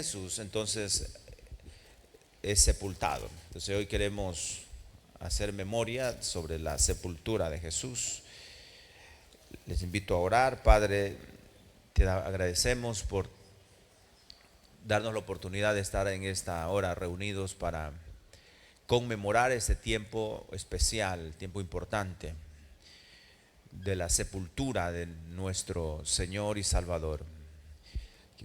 Jesús, entonces es sepultado. Entonces hoy queremos hacer memoria sobre la sepultura de Jesús. Les invito a orar. Padre, te agradecemos por darnos la oportunidad de estar en esta hora reunidos para conmemorar este tiempo especial, tiempo importante de la sepultura de nuestro Señor y Salvador.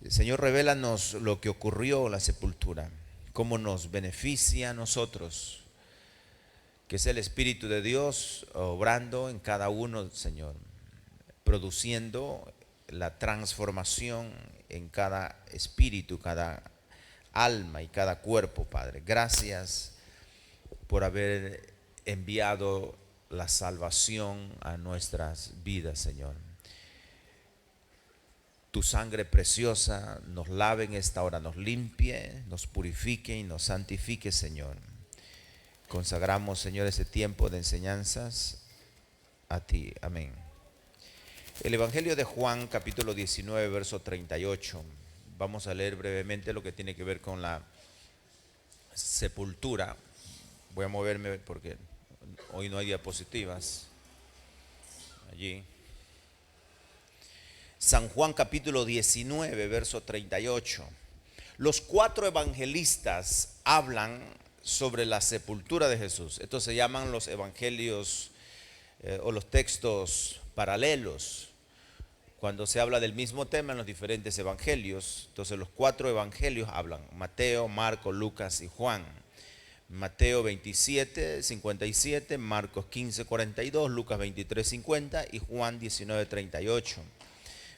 Señor, revélanos lo que ocurrió en la sepultura, cómo nos beneficia a nosotros, que es el Espíritu de Dios obrando en cada uno, Señor, produciendo la transformación en cada espíritu, cada alma y cada cuerpo, Padre. Gracias por haber enviado la salvación a nuestras vidas, Señor. Tu sangre preciosa nos lave en esta hora, nos limpie, nos purifique y nos santifique, Señor. Consagramos, Señor, ese tiempo de enseñanzas a ti. Amén. El Evangelio de Juan, capítulo 19, verso 38. Vamos a leer brevemente lo que tiene que ver con la sepultura. Voy a moverme porque hoy no hay diapositivas. Allí. San Juan capítulo 19, verso 38. Los 4 evangelistas hablan sobre la sepultura de Jesús. Estos se llaman los evangelios o los textos paralelos. Cuando se habla del mismo tema en los diferentes evangelios, entonces los 4 evangelios hablan: Mateo, Marcos, Lucas y Juan. Mateo 27, 57, Marcos 15, 42, Lucas 23, 50 y Juan 19, 38.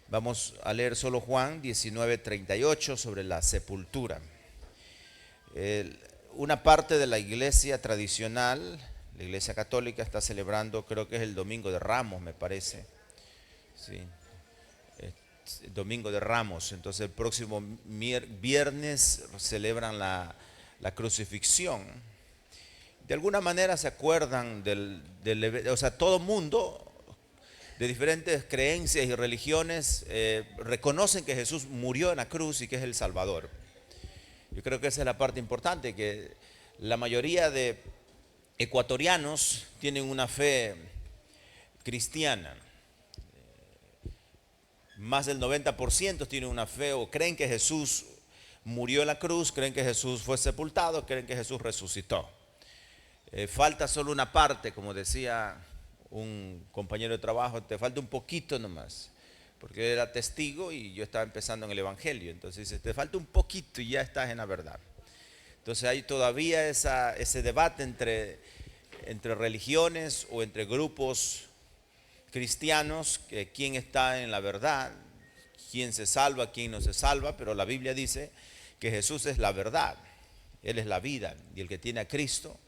Vamos a leer solo Juan 19, 38 sobre la sepultura. Una parte de la iglesia tradicional, la iglesia católica, está celebrando, creo que es el Domingo de Ramos, me parece. Sí, el Domingo de Ramos. Entonces el próximo viernes celebran la crucifixión. De alguna manera se acuerdan o sea, todo mundo de diferentes creencias y religiones reconocen que Jesús murió en la cruz y que es el Salvador. Yo creo que esa es la parte importante, que la mayoría de ecuatorianos tienen una fe cristiana. Más del 90% tienen una fe o creen que Jesús murió en la cruz, creen que Jesús fue sepultado, creen que Jesús resucitó. Falta solo una parte, como decía un compañero de trabajo, te falta un poquito nomás, porque él era testigo y yo estaba empezando en el Evangelio. Entonces dice, te falta un poquito y ya estás en la verdad. Entonces hay todavía ese debate entre religiones o entre grupos cristianos, que quién está en la verdad, quién se salva, quién no se salva. Pero la Biblia dice que Jesús es la verdad, Él es la vida, y el que tiene a Cristo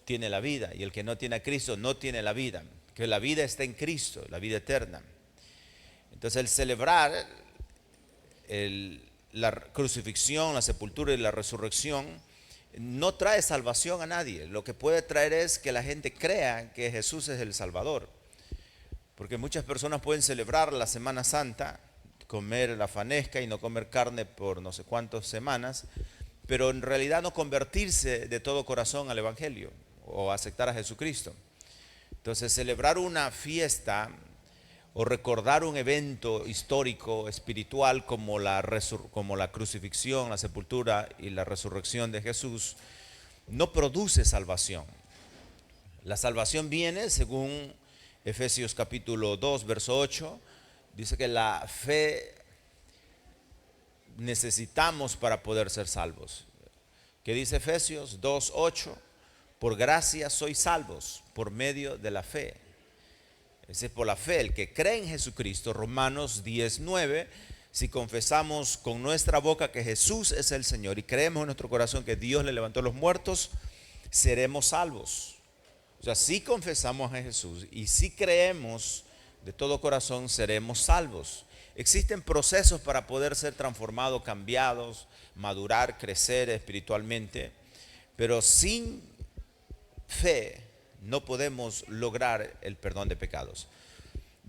tiene la vida, y el que no tiene a Cristo no tiene la vida, que la vida está en Cristo, la vida eterna. Entonces el celebrar la crucifixión, la sepultura y la resurrección no trae salvación a nadie. Lo que puede traer es que la gente crea que Jesús es el Salvador. Porque muchas personas pueden celebrar la Semana Santa, comer la fanesca y no comer carne por no sé cuántas semanas, pero en realidad no convertirse de todo corazón al Evangelio o aceptar a Jesucristo. Entonces celebrar una fiesta o recordar un evento histórico, espiritual, como la crucifixión, la sepultura y la resurrección de Jesús, no produce salvación. La salvación viene, según Efesios capítulo 2, verso 8, dice que la fe necesitamos para poder ser salvos. ¿Qué dice Efesios 2, 8? Por gracia sois salvos por medio de la fe. Ese es por la fe, el que cree en Jesucristo. Romanos 10, 9. Si confesamos con nuestra boca que Jesús es el Señor y creemos en nuestro corazón que Dios le levantó a los muertos, seremos salvos. O sea, si confesamos a Jesús y si creemos de todo corazón, seremos salvos. Existen procesos para poder ser transformados, cambiados, madurar, crecer espiritualmente, pero sin fe no podemos lograr el perdón de pecados.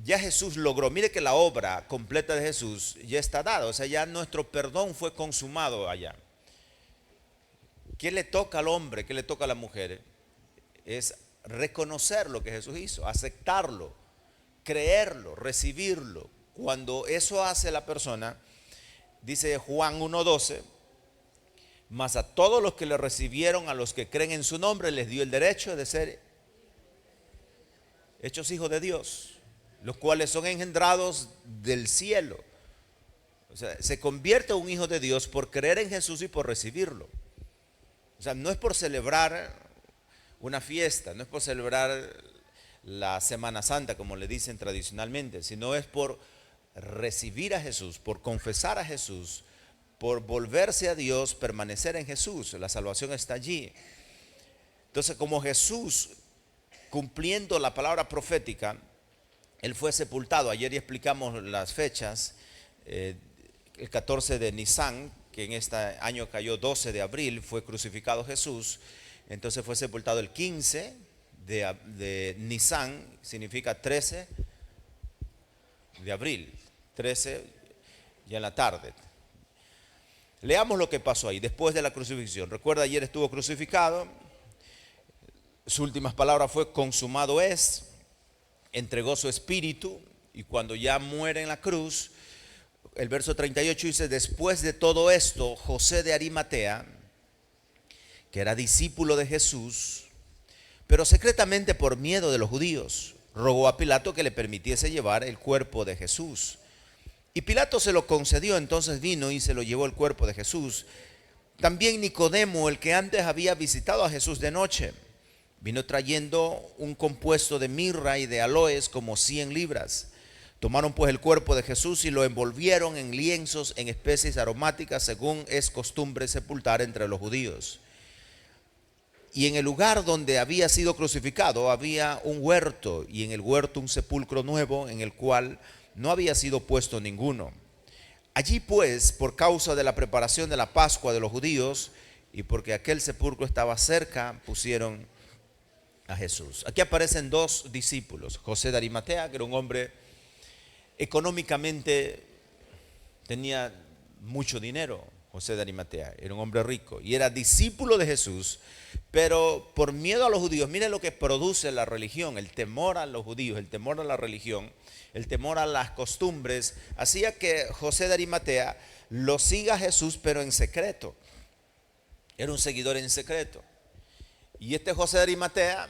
ya Jesús logró, mire que la obra completa de Jesús ya está dada, o sea, ya nuestro perdón fue consumado allá. ¿Qué le toca al hombre? ¿Qué le toca a la mujer? Es reconocer lo que Jesús hizo, aceptarlo, creerlo, recibirlo. Cuando eso hace la persona, dice Juan 1:12, mas a todos los que le recibieron, a los que creen en su nombre, les dio el derecho de ser hechos hijos de Dios, los cuales son engendrados del cielo. O sea, se convierte en un hijo de Dios por creer en Jesús y por recibirlo. O sea, no es por celebrar una fiesta, no es por celebrar la Semana Santa, como le dicen tradicionalmente, sino es por recibir a Jesús, por confesar a Jesús, por volverse a Dios, permanecer en Jesús. La salvación está allí. Entonces, como Jesús, cumpliendo la palabra profética, Él fue sepultado. Ayer ya explicamos las fechas. El 14 de Nisan, que en este año cayó 12 de abril, fue crucificado Jesús. Entonces fue sepultado el 15 de Nisan, significa 13 de abril, 13 ya en la tarde. Leamos lo que pasó ahí después de la crucifixión. Recuerda, ayer estuvo crucificado. Sus últimas palabras fue: consumado es. Entregó su espíritu, y cuando ya muere en la cruz, el verso 38 dice: después de todo esto, José de Arimatea, que era discípulo de Jesús, pero secretamente por miedo de los judíos, rogó a Pilato que le permitiese llevar el cuerpo de Jesús. Y Pilato se lo concedió. Entonces vino y se lo llevó el cuerpo de Jesús. También Nicodemo, el que antes había visitado a Jesús de noche, vino trayendo un compuesto de mirra y de aloes, como 100 libras. Tomaron pues el cuerpo de Jesús y lo envolvieron en lienzos, en especies aromáticas, según es costumbre sepultar entre los judíos. Y en el lugar donde había sido crucificado había un huerto, y en el huerto un sepulcro nuevo, en el cual no había sido puesto ninguno. Allí pues, por causa de la preparación de la Pascua de los judíos, y porque aquel sepulcro estaba cerca, pusieron a Jesús. Aquí aparecen dos discípulos: José de Arimatea, que era un hombre económicamente, tenía mucho dinero. José de Arimatea era un hombre rico y era discípulo de Jesús, pero por miedo a los judíos. Miren lo que produce la religión: el temor a los judíos, el temor a la religión, el temor a las costumbres, hacía que José de Arimatea lo siga a Jesús, pero en secreto. Era un seguidor en secreto. Y este José de Arimatea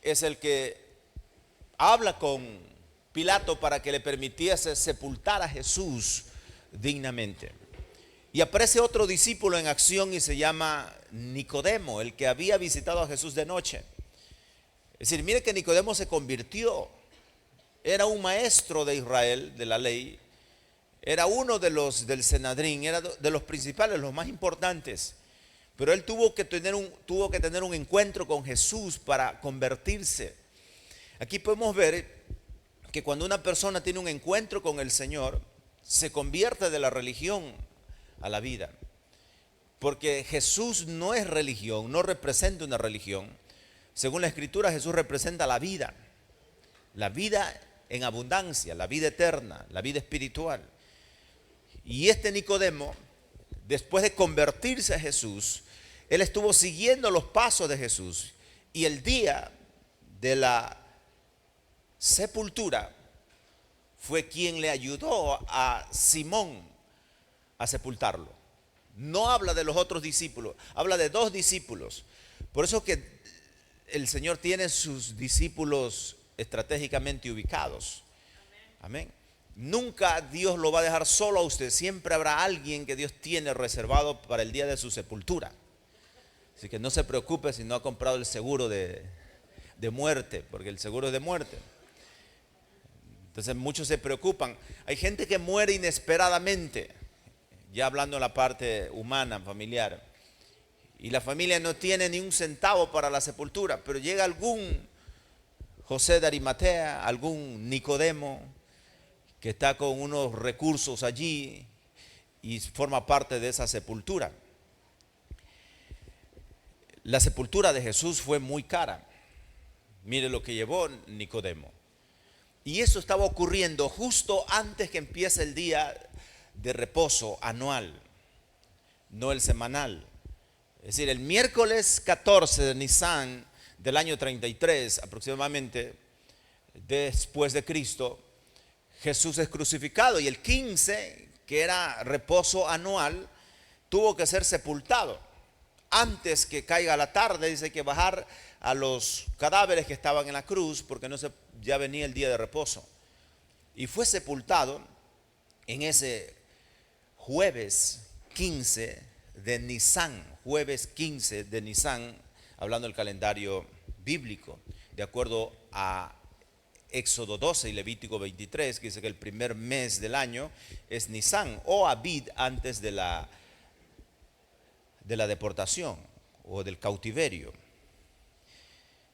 es el que habla con Pilato para que le permitiese sepultar a Jesús dignamente. Y aparece otro discípulo en acción y se llama Nicodemo, el que había visitado a Jesús de noche. Es decir, mire que Nicodemo se convirtió. Era un maestro de Israel, de la ley. Era uno de los del Senadrín, era de los principales, los más importantes. Pero él tuvo que tener un encuentro con Jesús para convertirse. Aquí podemos ver que cuando una persona tiene un encuentro con el Señor, se convierte de la religión a la vida. Porque Jesús no es religión, no representa una religión. Según la Escritura, Jesús representa la vida en abundancia, la vida eterna, la vida espiritual. Y este Nicodemo, después de convertirse a Jesús, él estuvo siguiendo los pasos de Jesús. Y el día de la sepultura fue quien le ayudó a Simón a sepultarlo. No habla de los otros discípulos, habla de dos discípulos. Por eso que el Señor tiene sus discípulos estratégicamente ubicados. Amén. Nunca Dios lo va a dejar solo a usted. Siempre habrá alguien que Dios tiene reservado para el día de su sepultura. Así que no se preocupe si no ha comprado el seguro de muerte, porque el seguro es de muerte. Entonces muchos se preocupan. Hay gente que muere inesperadamente, ya hablando en la parte humana, familiar, y la familia no tiene ni un centavo para la sepultura, pero llega algún José de Arimatea, algún Nicodemo, que está con unos recursos allí y forma parte de esa sepultura. La sepultura de Jesús fue muy cara. Mire lo que llevó Nicodemo. Y eso estaba ocurriendo justo antes que empiece el día de reposo anual, no el semanal. Es decir, el miércoles 14 de Nisan del año 33 aproximadamente, después de Cristo, Jesús es crucificado, y el 15, que era reposo anual, tuvo que ser sepultado. Antes que caiga la tarde, dice que bajar a los cadáveres que estaban en la cruz, porque ya venía el día de reposo. Y fue sepultado en ese jueves 15 de Nisan, jueves 15 de Nisan, hablando del calendario bíblico, de acuerdo a Éxodo 12 y Levítico 23, que dice que el primer mes del año es Nisan o Abid, antes de la deportación o del cautiverio.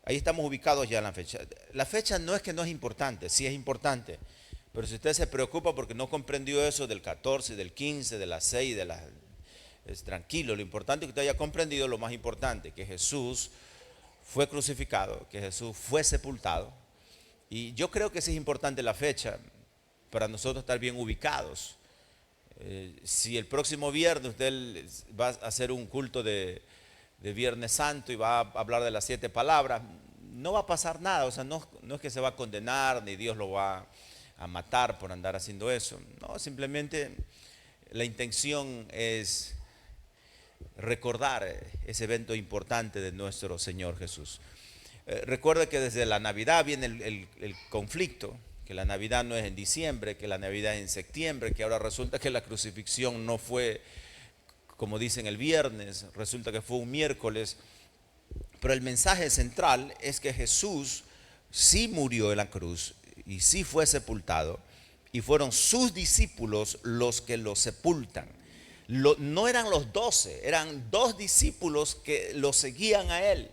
Ahí estamos ubicados ya en la fecha. La fecha no es que no es importante, sí es importante, pero si usted se preocupa porque no comprendió eso del 14, del 15, de las 6, es tranquilo. Lo importante es que usted haya comprendido lo más importante, que Jesús fue crucificado, que Jesús fue sepultado. Y yo creo que sí es importante la fecha para nosotros estar bien ubicados. Si el próximo viernes usted va a hacer un culto de Viernes Santo y va a hablar de las 7 palabras, no va a pasar nada. O sea, no es que se va a condenar, ni Dios lo va a matar por andar haciendo eso. No, simplemente la intención es recordar ese evento importante de nuestro Señor Jesús. Recuerde que desde la Navidad viene el conflicto, que la Navidad no es en diciembre, que la Navidad es en septiembre, que ahora resulta que la crucifixión no fue, como dicen, el viernes, resulta que fue un miércoles. Pero el mensaje central es que Jesús sí murió en la cruz y sí fue sepultado, y fueron sus discípulos los que lo sepultan. No eran los 12, eran 2 discípulos que lo seguían a él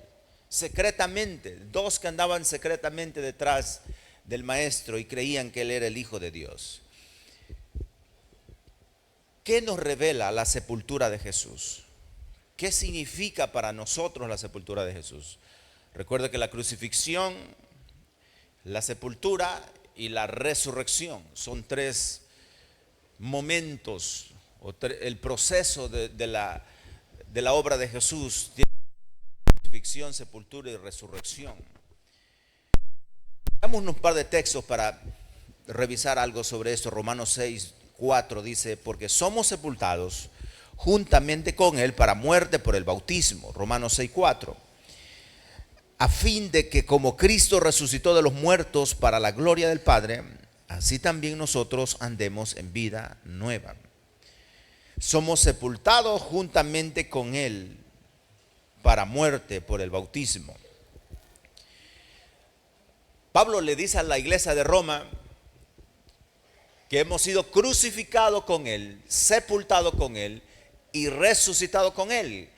secretamente, 2 que andaban secretamente detrás del maestro y creían que él era el Hijo de Dios. ¿Qué nos revela la sepultura de Jesús? ¿Qué significa para nosotros la sepultura de Jesús? Recuerda que la crucifixión, la sepultura y la resurrección son 3 momentos, el proceso de la obra de Jesús: crucifixión, sepultura y resurrección. Damos un par de textos para revisar algo sobre esto. Romanos 6:4 dice: porque somos sepultados juntamente con él para muerte por el bautismo. Romanos 6:4. A fin de que como Cristo resucitó de los muertos para la gloria del Padre, así también nosotros andemos en vida nueva. Somos sepultados juntamente con él para muerte por el bautismo. Pablo le dice a la iglesia de Roma que hemos sido crucificados con él, sepultados con él y resucitados con él.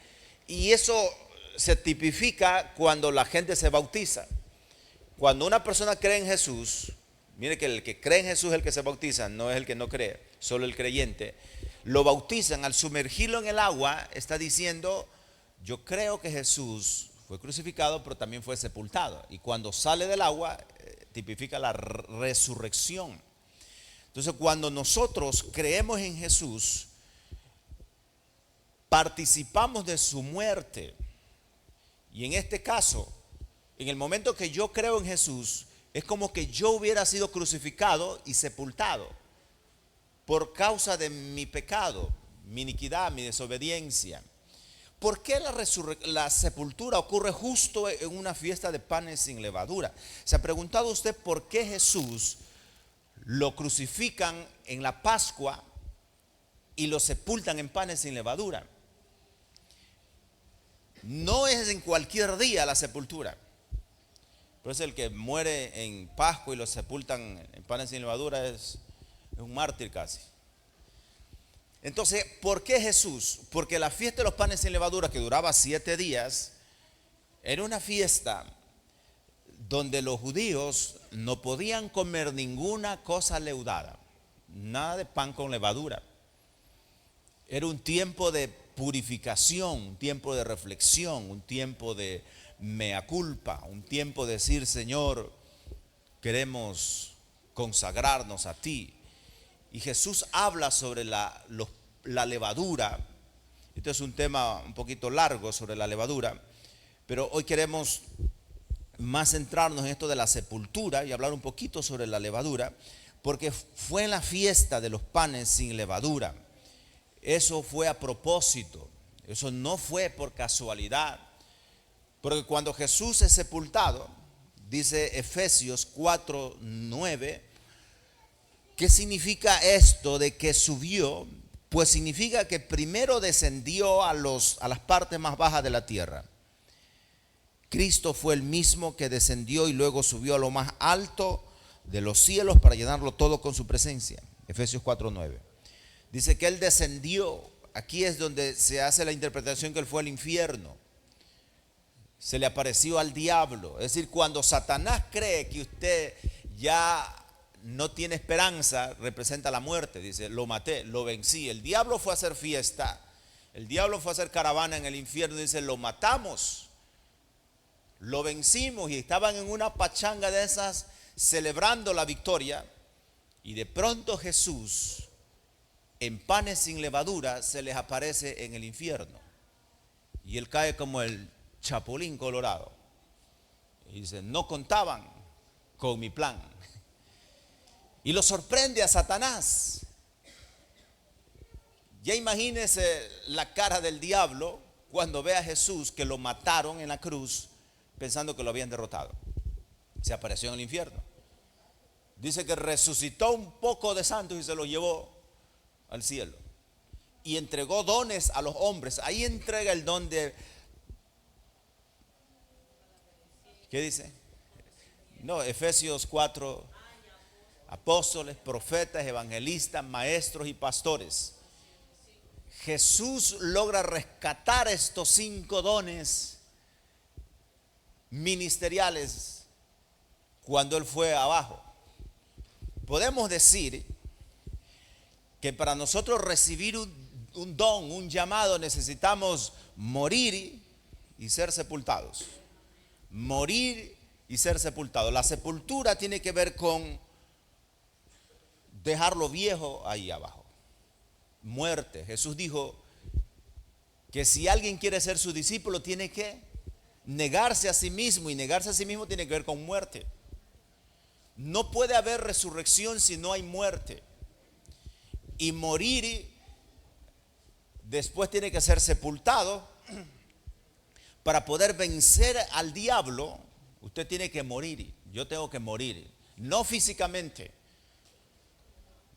Y eso se tipifica cuando la gente se bautiza. Cuando una persona cree en Jesús, mire que el que cree en Jesús es el que se bautiza, no es el que no cree, solo el creyente. Lo bautizan. Al sumergirlo en el agua, está diciendo: yo creo que Jesús fue crucificado, pero también fue sepultado. Y cuando sale del agua, tipifica la resurrección. Entonces, cuando nosotros creemos en Jesús, participamos de su muerte. Y en este caso, en el momento que yo creo en Jesús, es como que yo hubiera sido crucificado y sepultado por causa de mi pecado, mi iniquidad, mi desobediencia. ¿Por qué la sepultura ocurre justo en una fiesta de panes sin levadura? ¿Se ha preguntado usted por qué Jesús lo crucifican en la Pascua y lo sepultan en panes sin levadura? No es en cualquier día la sepultura. Por eso el que muere en Pascua y lo sepultan en panes sin levadura es un mártir casi. Entonces, ¿por qué Jesús? Porque la fiesta de los panes sin levadura, que duraba 7 días, era una fiesta donde los judíos no podían comer ninguna cosa leudada, nada de pan con levadura. Era un tiempo de purificación, un tiempo de reflexión, un tiempo de mea culpa, un tiempo de decir: Señor, queremos consagrarnos a ti. Y Jesús habla sobre la levadura. Este es un tema un poquito largo sobre la levadura, pero hoy queremos más centrarnos en esto de la sepultura y hablar un poquito sobre la levadura, porque fue en la fiesta de los panes sin levadura. Eso fue a propósito, eso no fue por casualidad, porque cuando Jesús es sepultado, dice Efesios 4:9, ¿qué significa esto de que subió? Pues significa que primero descendió a las partes más bajas de la tierra. Cristo fue el mismo que descendió y luego subió a lo más alto de los cielos para llenarlo todo con su presencia. Efesios 4:9. Dice que Él descendió. Aquí es donde se hace la interpretación que Él fue al infierno. Se le apareció al diablo. Es decir, cuando Satanás cree que usted ya no tiene esperanza, representa la muerte. Dice, lo maté, lo vencí. El diablo fue a hacer fiesta. El diablo fue a hacer caravana en el infierno. Dice, lo matamos. Lo vencimos, y estaban en una pachanga de esas celebrando la victoria, y de pronto Jesús en panes sin levadura se les aparece en el infierno, y él cae como el chapulín colorado y dice, no contaban con mi plan, y lo sorprende a Satanás. Ya imagínese la cara del diablo cuando ve a Jesús, que lo mataron en la cruz pensando que lo habían derrotado. Se apareció en el infierno. Dice que resucitó un poco de santos y se los llevó al cielo. Y entregó dones a los hombres. Ahí entrega el don de... ¿Qué dice? No, Efesios 4. Apóstoles, profetas, evangelistas, maestros y pastores. Jesús logra rescatar estos 5 dones ministeriales cuando Él fue abajo. Podemos decir que para nosotros recibir un don, un llamado, necesitamos morir y ser sepultados. Morir y ser sepultados. La sepultura tiene que ver con dejar lo viejo ahí abajo. Muerte. Jesús dijo que si alguien quiere ser su discípulo, tiene que negarse a sí mismo, y negarse a sí mismo tiene que ver con muerte. No puede haber resurrección si no hay muerte. Y morir después tiene que ser sepultado. Para poder vencer al diablo, usted tiene que morir. Yo tengo que morir, no físicamente.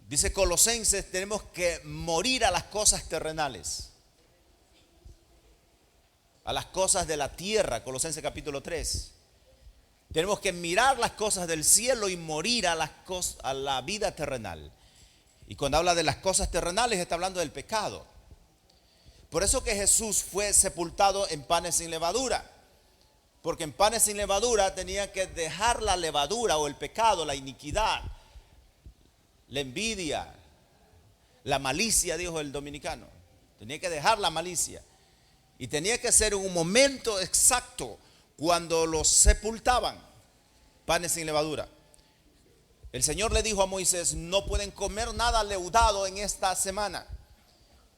Dice Colosenses, tenemos que morir a las cosas terrenales, a las cosas de la tierra. Colosenses capítulo 3. Tenemos que mirar las cosas del cielo y morir a la vida terrenal. Y cuando habla de las cosas terrenales, está hablando del pecado. Por eso que Jesús fue sepultado en panes sin levadura, porque en panes sin levadura tenía que dejar la levadura o el pecado, la iniquidad, la envidia, la malicia, dijo el dominicano. Tenía que dejar la malicia. Y tenía que ser en un momento exacto cuando los sepultaban, panes sin levadura. El Señor le dijo a Moisés, no pueden comer nada leudado en esta semana.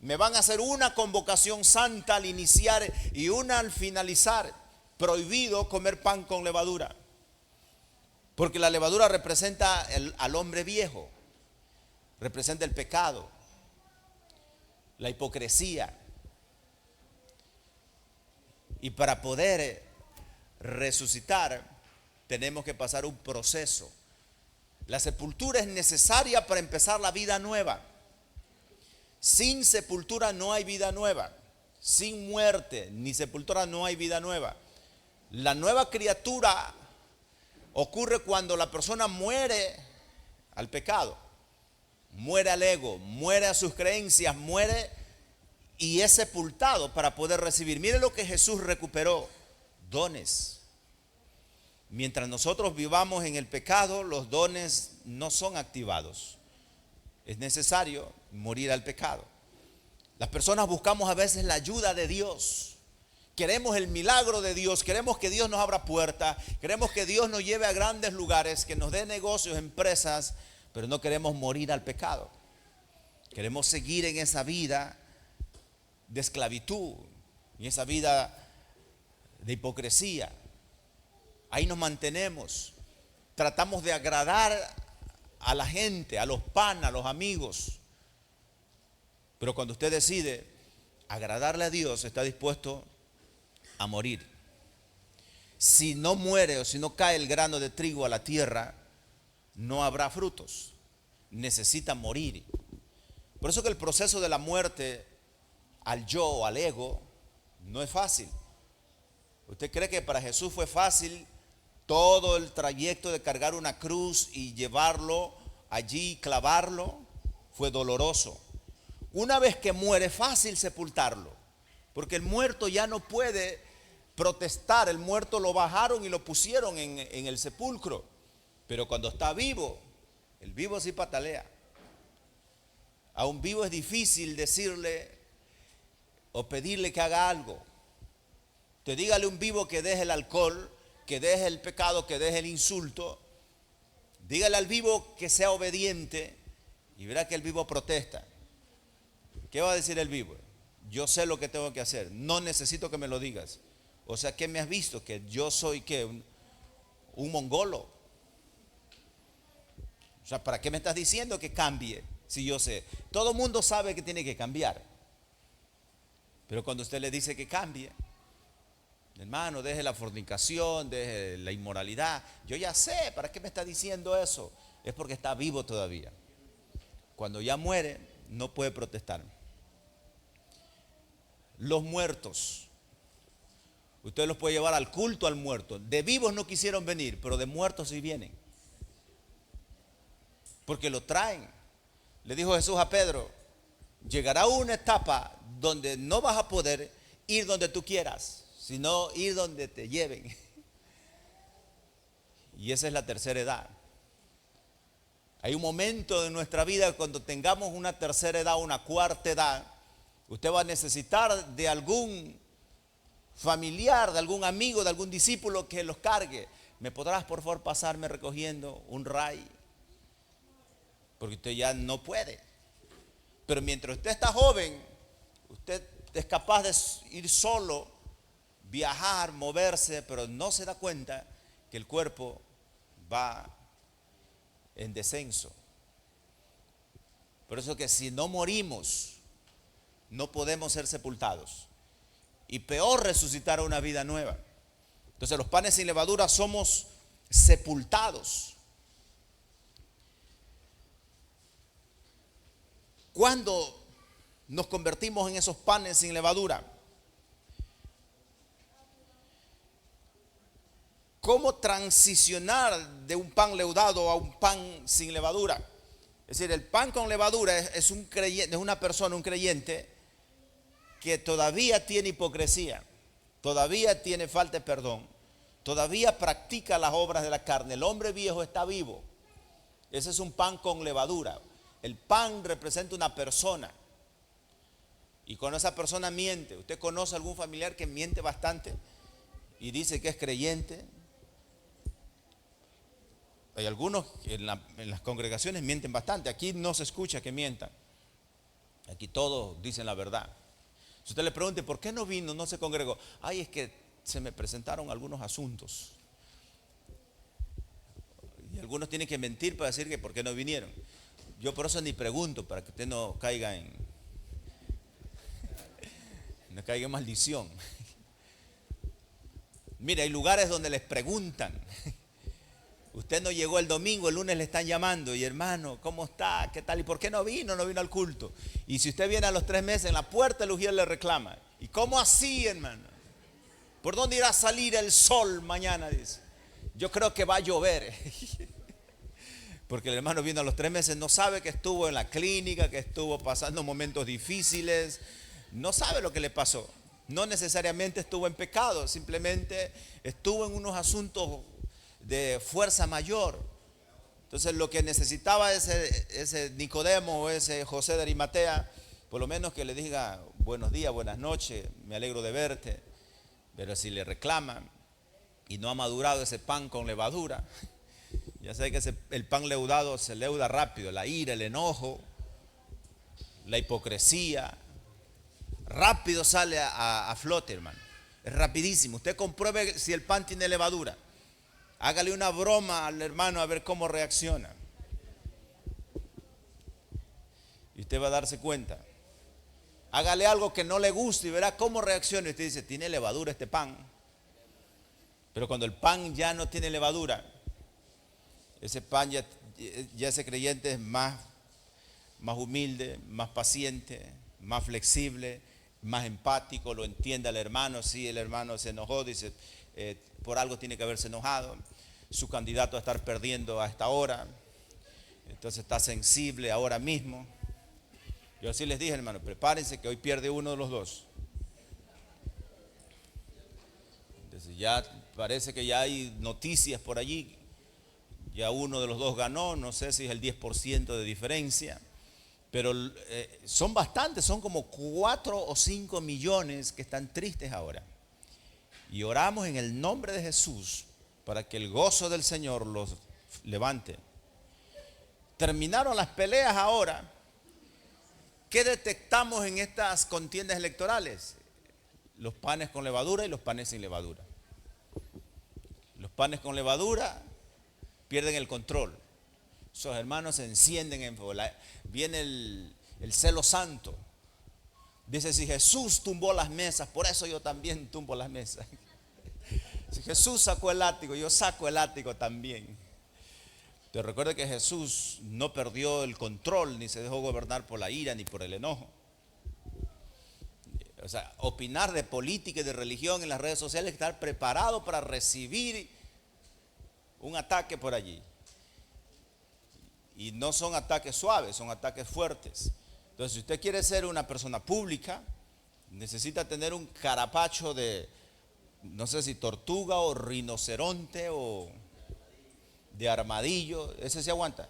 Me van a hacer una convocación santa al iniciar y una al finalizar. Prohibido comer pan con levadura, porque la levadura representa al hombre viejo, representa el pecado, la hipocresía. Y para poder resucitar tenemos que pasar un proceso. La sepultura es necesaria para empezar la vida nueva. Sin sepultura no hay vida nueva. Sin muerte ni sepultura no hay vida nueva. La nueva criatura ocurre cuando la persona muere al pecado, muere al ego, muere a sus creencias, muere y es sepultado para poder recibir. Mire lo que Jesús recuperó: dones. Mientras nosotros vivamos en el pecado, los dones no son activados. Es necesario morir al pecado. Las personas buscamos a veces la ayuda de Dios. Queremos el milagro de Dios, queremos que Dios nos abra puertas, queremos que Dios nos lleve a grandes lugares, que nos dé negocios, empresas, pero no queremos morir al pecado. Queremos seguir en esa vida de esclavitud, en esa vida de hipocresía. Ahí nos mantenemos. Tratamos de agradar a la gente, a los panas, a los amigos. Pero cuando usted decide agradarle a Dios, está dispuesto a morir. Si no muere o si no cae el grano de trigo a la tierra, no habrá frutos. Necesita morir. Por eso que el proceso de la muerte al yo o al ego no es fácil. ¿Usted cree que para Jesús fue fácil todo el trayecto de cargar una cruz y llevarlo allí, clavarlo? Fue doloroso. Una vez que muere, es fácil sepultarlo, porque el muerto ya no puede protestar. El muerto lo bajaron y lo pusieron en el sepulcro. Pero cuando está vivo, el vivo sí patalea. A un vivo es difícil decirle o pedirle que haga algo. Te dígale a un vivo que deje el alcohol, que deje el pecado, que deje el insulto. Dígale al vivo que sea obediente y verá que el vivo protesta. ¿Qué va a decir el vivo? Yo sé lo que tengo que hacer, no necesito que me lo digas. O sea, ¿qué me has visto? Que yo soy ¿qué? Un mongolo. O sea, ¿para qué me estás diciendo que cambie? Si yo sé, todo el mundo sabe que tiene que cambiar. Pero cuando usted le dice que cambie, hermano, deje la fornicación, deje la inmoralidad. Yo ya sé, ¿para qué me está diciendo eso? Es porque está vivo todavía. Cuando ya muere, no puede protestar. Los muertos, usted los puede llevar al culto al muerto. De vivos no quisieron venir, pero de muertos sí vienen. Porque lo traen. Le dijo Jesús a Pedro, llegará una etapa donde no vas a poder ir donde tú quieras, sino ir donde te lleven. Y esa es la tercera edad. Hay un momento en nuestra vida cuando tengamos una tercera edad, una cuarta edad, usted va a necesitar de algún familiar, de algún amigo, de algún discípulo que los cargue. ¿Me podrás por favor pasarme recogiendo un ray? Porque usted ya no puede. Pero mientras usted está joven, usted es capaz de ir solo, viajar, moverse, pero no se da cuenta que el cuerpo va en descenso. Por eso que si no morimos, no podemos ser sepultados. Y peor, resucitar a una vida nueva. Entonces los panes sin levadura somos sepultados. ¿Cuándo nos convertimos en esos panes sin levadura? ¿Cómo transicionar de un pan leudado a un pan sin levadura? Es decir, el pan con levadura es un creyente, es una persona, un creyente que todavía tiene hipocresía, todavía tiene falta de perdón, todavía practica las obras de la carne. El hombre viejo está vivo. Ese es un pan con levadura. El pan representa una persona. Y cuando esa persona miente, ¿usted conoce algún familiar que miente bastante y dice que es creyente? Hay algunos que en las congregaciones mienten bastante. Aquí no se escucha que mientan. Aquí todos dicen la verdad. Si usted le pregunta, ¿por qué no vino? No se congregó. Ay, es que se me presentaron algunos asuntos. Y algunos tienen que mentir para decir que por qué no vinieron. Yo por eso ni pregunto, para que usted no caiga en maldición. Mira, hay lugares donde les preguntan. Usted no llegó el domingo, el lunes le están llamando. Y hermano, ¿cómo está? ¿Qué tal? ¿Y por qué no vino? No vino al culto. Y si usted viene a los 3 meses, en la puerta el ujier le reclama. ¿Y cómo así, hermano? ¿Por dónde irá a salir el sol mañana? Dice. Yo creo que va a llover. Porque el hermano vino a los 3 meses, no sabe que estuvo en la clínica, que estuvo pasando momentos difíciles, no sabe lo que le pasó. No necesariamente estuvo en pecado, simplemente estuvo en unos asuntos de fuerza mayor. Entonces lo que necesitaba ese Nicodemo o ese José de Arimatea, por lo menos que le diga buenos días, buenas noches, me alegro de verte. Pero si le reclaman y no ha madurado ese pan con levadura, ya sabe que el pan leudado se leuda rápido. La ira, el enojo, la hipocresía, rápido sale a flote, hermano. Es rapidísimo. Usted compruebe si el pan tiene levadura. Hágale una broma al hermano a ver cómo reacciona. Y usted va a darse cuenta. Hágale algo que no le guste y verá cómo reacciona. Y usted dice, tiene levadura este pan. Pero cuando el pan ya no tiene levadura, ese pan ya ese creyente es más humilde, más paciente, más flexible, más empático, lo entiende al hermano. Si el hermano se enojó, dice, por algo tiene que haberse enojado. Su candidato a estar perdiendo a esta hora, entonces está sensible ahora mismo. Yo así les dije, hermano, prepárense que hoy pierde uno de los dos. Entonces ya parece que ya hay noticias por allí. Ya uno de los dos ganó, no sé si es el 10% de diferencia. Pero son bastantes, son como 4 o 5 millones que están tristes ahora. Y oramos en el nombre de Jesús para que el gozo del Señor los levante. Terminaron las peleas ahora. ¿Qué detectamos en estas contiendas electorales? Los panes con levadura y los panes sin levadura. Los panes con levadura pierden el control. Esos hermanos se encienden en fuego. Viene el celo santo. Dice, si Jesús tumbó las mesas, por eso yo también tumbo las mesas. Si Jesús sacó el látigo, yo saco el látigo también. Te recuerda que Jesús no perdió el control, ni se dejó gobernar por la ira, ni por el enojo. O sea, opinar de política y de religión en las redes sociales, estar preparado para recibir un ataque por allí. Y no son ataques suaves, son ataques fuertes. Entonces, si usted quiere ser una persona pública, necesita tener un carapacho de, no sé si tortuga o rinoceronte o de armadillo. Ese se aguanta.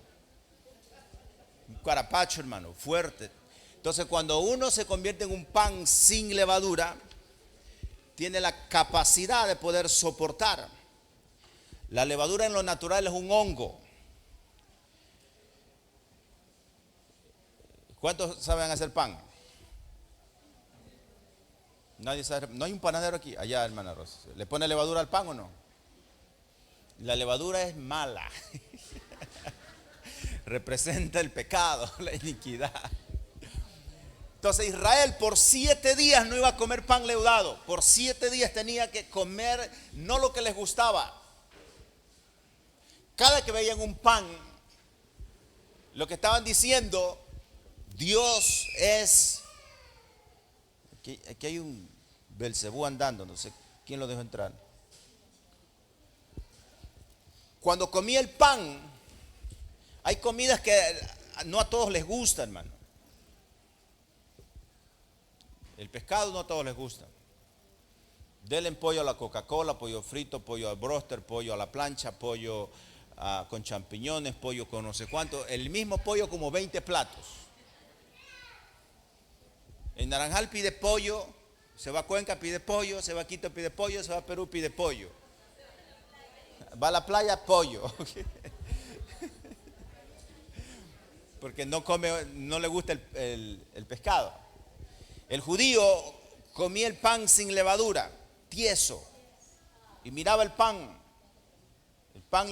Un carapacho, hermano, fuerte. Entonces, cuando uno se convierte en un pan sin levadura, tiene la capacidad de poder soportar. La levadura en lo natural es un hongo. ¿Cuántos saben hacer pan? Nadie sabe. No hay un panadero aquí. Allá, hermana Rosa. ¿Le pone levadura al pan o no? La levadura es mala. Representa el pecado, la iniquidad. Entonces Israel por 7 días no iba a comer pan leudado. Por 7 días tenía que comer no lo que les gustaba. Cada que veían un pan, lo que estaban diciendo, Dios es. Aquí hay un Belcebú andando, no sé quién lo dejó entrar. Cuando comía el pan, hay comidas que no a todos les gusta, hermano. El pescado no a todos les gusta. Denle pollo a la Coca-Cola, pollo frito, pollo al bróster, pollo a la plancha, pollo con champiñones, pollo con no sé cuánto. El mismo pollo como 20 platos. En Naranjal pide pollo, se va a Cuenca pide pollo, se va a Quito pide pollo, se va a Perú pide pollo. Va a la playa, pollo. Porque no come, no le gusta el pescado. El judío comía el pan sin levadura, tieso, y miraba el pan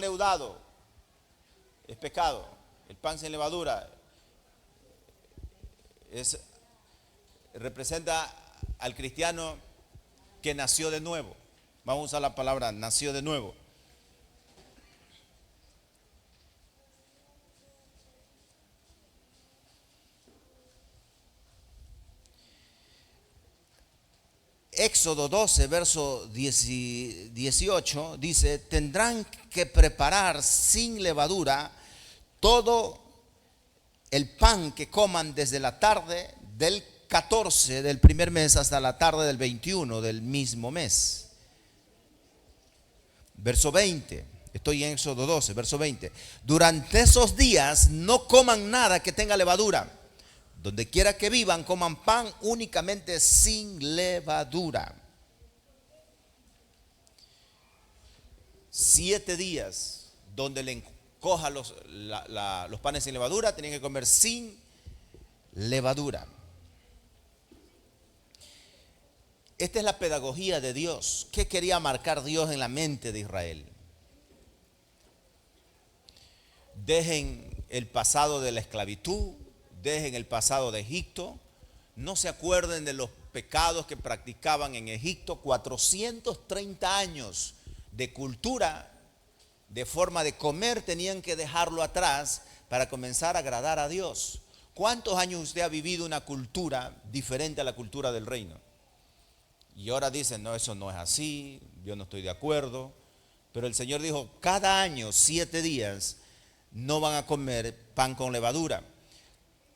leudado, es pecado. El pan sin levadura representa al cristiano que nació de nuevo. Vamos a usar la palabra nació de nuevo. Éxodo 12, verso 18, dice, tendrán que preparar sin levadura todo el pan que coman desde la tarde del 14 del primer mes hasta la tarde del 21 del mismo mes. Verso 20, estoy en Éxodo 12, verso 20. Durante esos días no coman nada que tenga levadura. Donde quiera que vivan, coman pan únicamente sin levadura. 7 días donde le encoja los panes sin levadura, tenían que comer sin levadura. Esta es la pedagogía de Dios. ¿Qué quería marcar Dios en la mente de Israel? Dejen el pasado de la esclavitud, dejen el pasado de Egipto, no se acuerden de los pecados que practicaban en Egipto. 430 años de cultura, de forma de comer, tenían que dejarlo atrás para comenzar a agradar a Dios. ¿Cuántos años usted ha vivido una cultura diferente a la cultura del reino? Y ahora dicen, no, eso no es así, yo no estoy de acuerdo. Pero el Señor dijo, cada año, 7 días, no van a comer pan con levadura.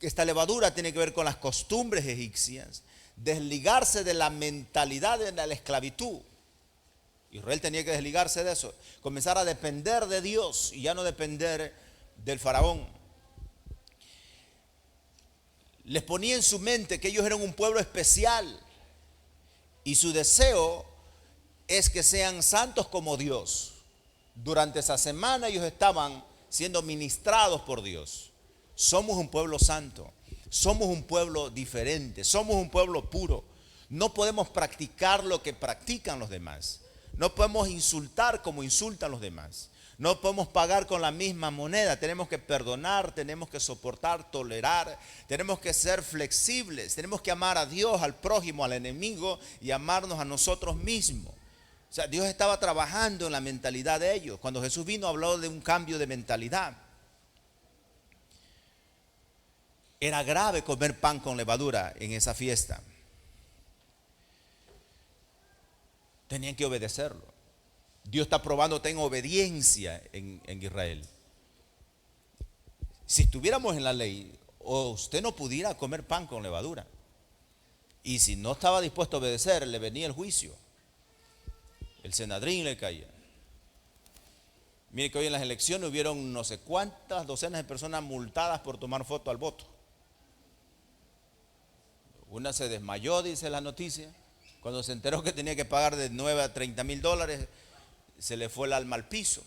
Esta levadura tiene que ver con las costumbres egipcias, desligarse de la mentalidad de la esclavitud. Israel tenía que desligarse de eso, comenzar a depender de Dios y ya no depender del faraón. Les ponía en su mente que ellos eran un pueblo especial y su deseo es que sean santos como Dios. Durante esa semana ellos estaban siendo ministrados por Dios. Somos un pueblo santo, somos un pueblo diferente, somos un pueblo puro. No podemos practicar lo que practican los demás. No podemos insultar como insultan los demás. No podemos pagar con la misma moneda. Tenemos que perdonar, tenemos que soportar, tolerar. Tenemos que ser flexibles. Tenemos que amar a Dios, al prójimo, al enemigo y amarnos a nosotros mismos. O sea, Dios estaba trabajando en la mentalidad de ellos. Cuando Jesús vino, habló de un cambio de mentalidad. Era grave comer pan con levadura en esa fiesta. Tenían que obedecerlo. Dios está probándote en obediencia en Israel. Si estuviéramos en la ley, usted no pudiera comer pan con levadura. Y si no estaba dispuesto a obedecer, le venía el juicio. El Senadrín le caía. Mire que hoy en las elecciones hubieron no sé cuántas docenas de personas multadas por tomar foto al voto. Una se desmayó, dice la noticia. Cuando se enteró que tenía que pagar de 9 a 30 mil dólares, se le fue el alma al piso.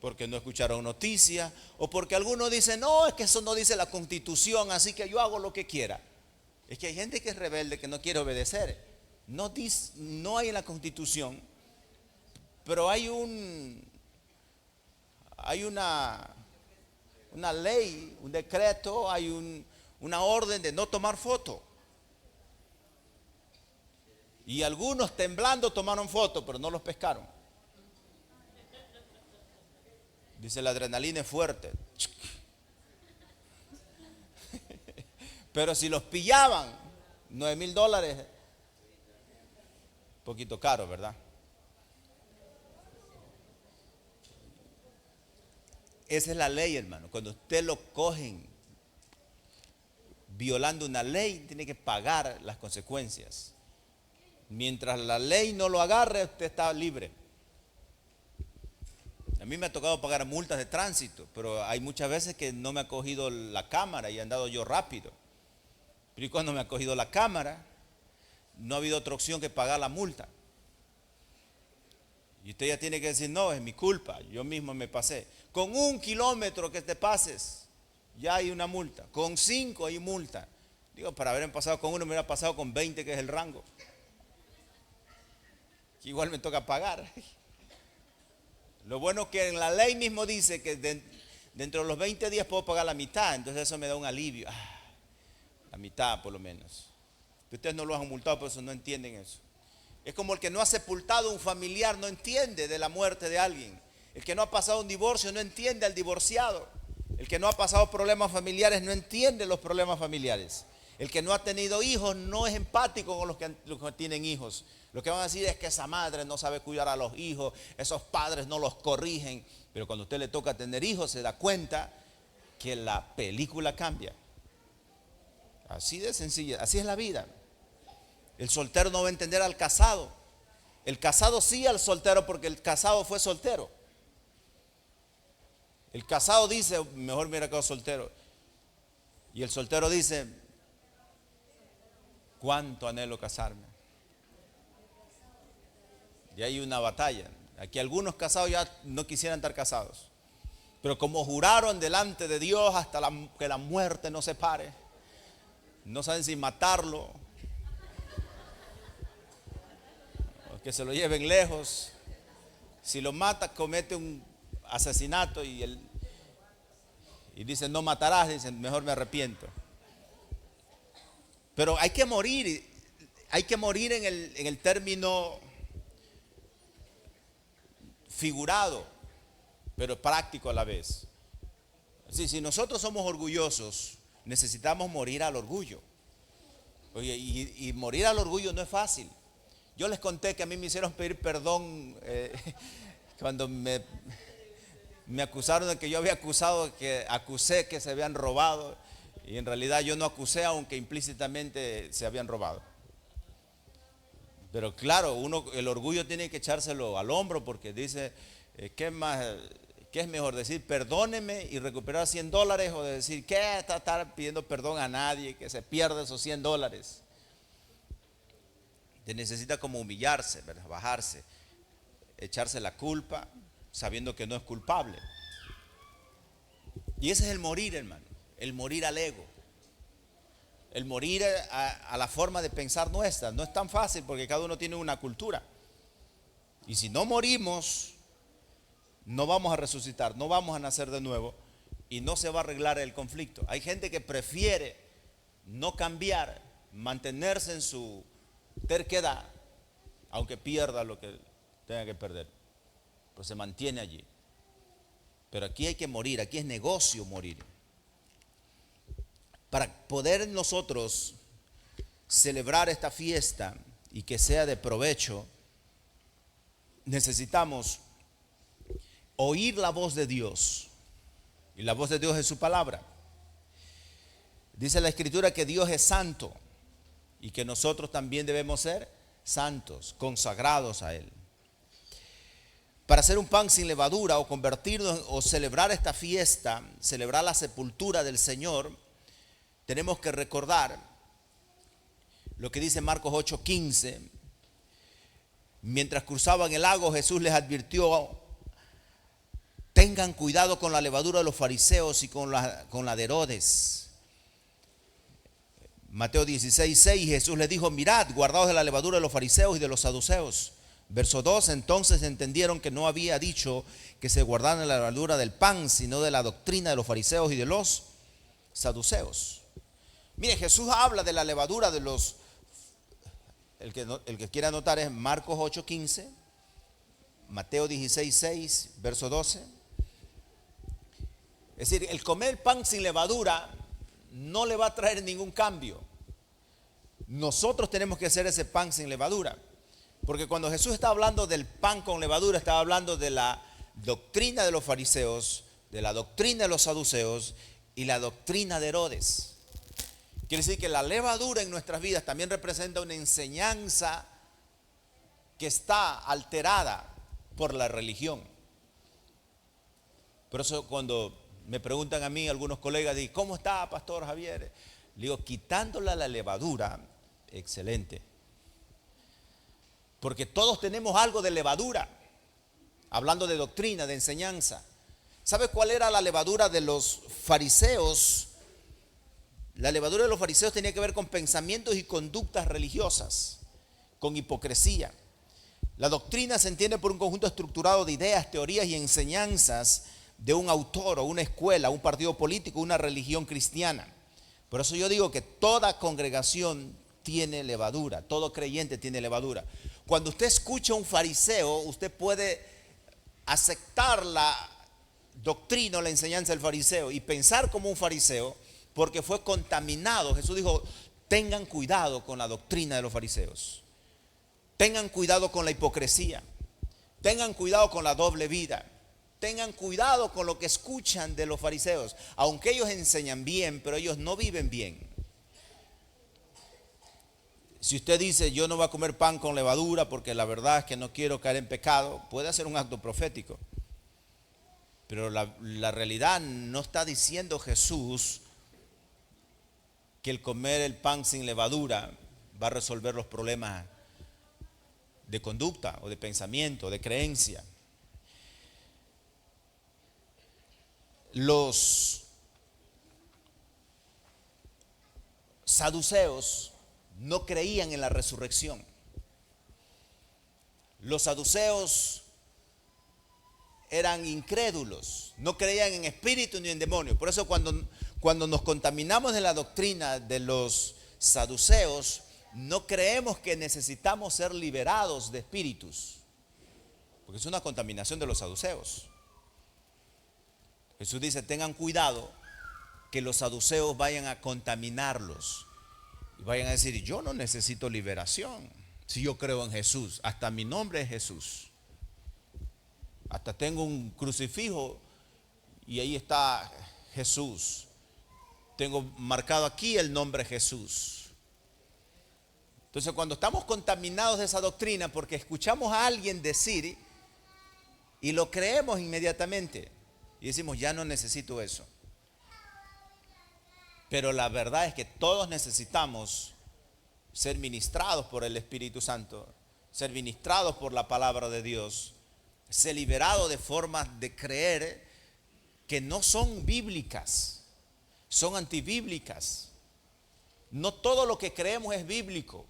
Porque no escucharon noticias, o porque algunos dicen, no, es que eso no dice la Constitución, así que yo hago lo que quiera. Es que hay gente que es rebelde, que no quiere obedecer. No hay en la Constitución, pero hay una ley, un decreto, hay una orden de no tomar foto. Y algunos temblando tomaron foto, pero no los pescaron. Dice, la adrenalina es fuerte. Pero si los pillaban, 9 mil dólares, poquito caro, ¿verdad? Esa es la ley, hermano. Cuando usted lo cogen violando una ley, tiene que pagar las consecuencias. Mientras la ley no lo agarre, usted está libre. A mí me ha tocado pagar multas de tránsito, pero hay muchas veces que no me ha cogido la cámara y he andado yo rápido. Pero cuando me ha cogido la cámara, no ha habido otra opción que pagar la multa. Y usted ya tiene que decir, no, es mi culpa, yo mismo me pasé. Con 1 kilómetro que te pases, ya hay una multa. Con 5 hay multa. Digo, para haber pasado con 1, me hubiera pasado con 20, que es el rango. Que igual me toca pagar. Lo bueno es que en la ley mismo dice que dentro de los 20 días puedo pagar la mitad. Entonces eso me da un alivio. La mitad por lo menos. Ustedes no lo han multado, por eso no entienden eso. Es como el que no ha sepultado un familiar, no entiende de la muerte de alguien. El que no ha pasado un divorcio no entiende al divorciado. El que no ha pasado problemas familiares no entiende los problemas familiares. El que no ha tenido hijos no es empático con los que tienen hijos. Lo que van a decir es que esa madre no sabe cuidar a los hijos, esos padres no los corrigen. Pero cuando a usted le toca tener hijos, se da cuenta que la película cambia. Así de sencilla, así es la vida. El soltero no va a entender al casado. El casado sí al soltero, porque el casado fue soltero. El casado dice, mejor me hubiera quedado soltero. Y el soltero dice, cuánto anhelo casarme. Y hay una batalla. Aquí algunos casados ya no quisieran estar casados. Pero como juraron delante de Dios hasta que la muerte nos separe, no saben si matarlo o que se lo lleven lejos. Si lo mata, comete un asesinato y dicen no matarás, dicen mejor me arrepiento. Pero hay que morir en el término figurado, pero práctico a la vez. Si nosotros somos orgullosos, necesitamos morir al orgullo. Oye, y morir al orgullo no es fácil. Yo les conté que a mí me hicieron pedir perdón cuando me acusaron de que yo había acusé que se habían robado, y en realidad yo no acusé, aunque implícitamente se habían robado. Pero claro, el orgullo tiene que echárselo al hombro, porque dice, ¿qué es mejor? Decir perdóneme y recuperar $100, o decir ¿qué? Estar pidiendo perdón a nadie, que se pierda esos $100. Te necesita como humillarse, ¿verdad? Bajarse, echarse la culpa, sabiendo que no es culpable. Y ese es el morir, hermano, el morir al ego. El morir a la forma de pensar nuestra. No es tan fácil porque cada uno tiene una cultura. Y si no morimos, no vamos a resucitar, no vamos a nacer de nuevo y no se va a arreglar el conflicto. Hay gente que prefiere no cambiar, mantenerse en su terquedad, aunque pierda lo que tenga que perder, pues se mantiene allí. Pero aquí hay que morir, aquí es negocio morir. Para poder nosotros celebrar esta fiesta y que sea de provecho, necesitamos oír la voz de Dios. Y la voz de Dios es su palabra. Dice la Escritura que Dios es santo y que nosotros también debemos ser santos, consagrados a Él. Para hacer un pan sin levadura o convertirnos o celebrar esta fiesta, celebrar la sepultura del Señor, tenemos que recordar lo que dice Marcos 8:15. Mientras cruzaban el lago, Jesús les advirtió: tengan cuidado con la levadura de los fariseos y con la de Herodes. Mateo 16:6, Jesús les dijo: mirad, guardaos de la levadura de los fariseos y de los saduceos. Verso 2, entonces entendieron que no había dicho que se guardaran de la levadura del pan, sino de la doctrina de los fariseos y de los saduceos. Mire, Jesús habla de la levadura de los, el que quiera anotar es Marcos 8:15, Mateo 16:6, verso 12. Es decir, el comer pan sin levadura no le va a traer ningún cambio. Nosotros tenemos que hacer ese pan sin levadura. Porque cuando Jesús está hablando del pan con levadura, estaba hablando de la doctrina de los fariseos, de la doctrina de los saduceos y la doctrina de Herodes. Quiere decir que la levadura en nuestras vidas también representa una enseñanza que está alterada por la religión. Por eso cuando me preguntan a mí algunos colegas, digo, ¿cómo está, Pastor Javier? Le digo, quitándola la levadura, excelente. Porque todos tenemos algo de levadura, hablando de doctrina, de enseñanza. ¿Sabe cuál era la levadura de los fariseos? La levadura de los fariseos tenía que ver con pensamientos y conductas religiosas, con hipocresía. La doctrina se entiende por un conjunto estructurado de ideas, teorías y enseñanzas de un autor o una escuela, un partido político, una religión cristiana. Por eso yo digo que toda congregación tiene levadura, todo creyente tiene levadura. Cuando usted escucha a un fariseo, usted puede aceptar la doctrina o la enseñanza del fariseo y pensar como un fariseo, porque fue contaminado. Jesús dijo, tengan cuidado con la doctrina de los fariseos. Tengan cuidado con la hipocresía. Tengan cuidado con la doble vida. Tengan cuidado con lo que escuchan de los fariseos. Aunque ellos enseñan bien, pero ellos no viven bien. Si usted dice, yo no voy a comer pan con levadura porque la verdad es que no quiero caer en pecado, puede hacer un acto profético. Pero la realidad no está diciendo Jesús que el comer el pan sin levadura va a resolver los problemas de conducta o de pensamiento, de creencia. Los saduceos no creían en la resurrección. Los saduceos eran incrédulos, no creían en espíritu ni en demonios. Por eso cuando nos contaminamos de la doctrina de los saduceos, no creemos que necesitamos ser liberados de espíritus, porque es una contaminación de los saduceos. Jesús dice, tengan cuidado que los saduceos vayan a contaminarlos y vayan a decir, yo no necesito liberación si yo creo en Jesús, hasta mi nombre es Jesús, hasta tengo un crucifijo y ahí está Jesús, tengo marcado aquí el nombre Jesús. Entonces cuando estamos contaminados de esa doctrina porque escuchamos a alguien decir y lo creemos inmediatamente y decimos, ya no necesito eso. Pero la verdad es que todos necesitamos ser ministrados por el Espíritu Santo, ser ministrados por la palabra de Dios, ser liberados de formas de creer que no son bíblicas, son antibíblicas. No todo lo que creemos es bíblico.